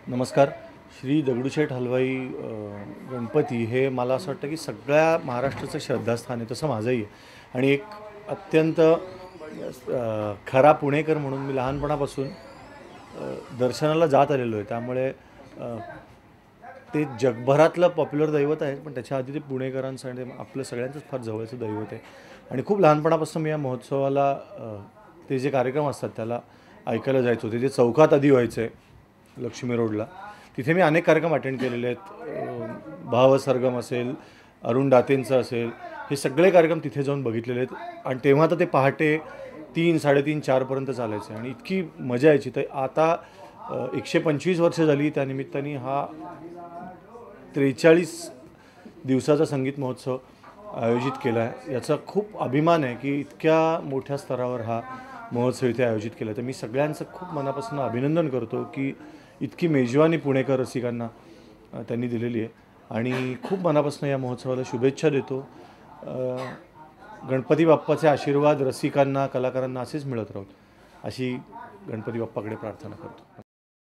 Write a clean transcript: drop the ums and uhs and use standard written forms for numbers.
नमस्कार. श्री दगडूशेठ हलवाई गणपती हे मला असं वाटतं की सगळ्या महाराष्ट्राचं श्रद्धास्थान आहे, तसं माझंही आहे. आणि एक अत्यंत खरा पुणेकर म्हणून मी लहानपणापासून दर्शनाला जात आलेलो आहे. त्यामुळे ते जगभरातलं पॉप्युलर दैवत आहे, पण त्याच्या आधी ते पुणेकरांसाठी आपलं सगळ्यांचंच फार जवळचं दैवत आहे. आणि खूप लहानपणापासून मी या महोत्सवाला ते जे कार्यक्रम असतात त्याला ऐकायला जायचो. ते जे चौकात आधी व्हायचे लक्ष्मी रोडला, तिथे मी अनेक कार्यक्रम अटेंड केलेले आहेत. भावसरगम असेल, अरुण दातेंचं असेल, हे सगळे कार्यक्रम तिथे जाऊन बघितलेले आहेत. आणि तेव्हा तर ते पहाटे 3, 3:30, 4पर्यंत चालायचे आणि इतकी मजा यायची. तर आता 125 वर्ष झाली त्यानिमित्ताने हा 43 दिवसाचा संगीत महोत्सव आयोजित केला आहे. याचा खूप अभिमान आहे की इतक्या मोठ्या स्तरावर हा महोत्सव इथे आयोजित केला. तर मी सगळ्यांचं खूप मनापासून अभिनंदन करतो की इतकी मेजवानी पुणेकर रसिकांना त्यांनी दिलेली आहे. आणि खूप मनापासून या महोत्सवाला शुभेच्छा देतो. गणपती बाप्पाचे आशीर्वाद रसिकांना, कलाकारांना असेच मिळत राहूत, अशी गणपती बाप्पाकडे प्रार्थना करतो.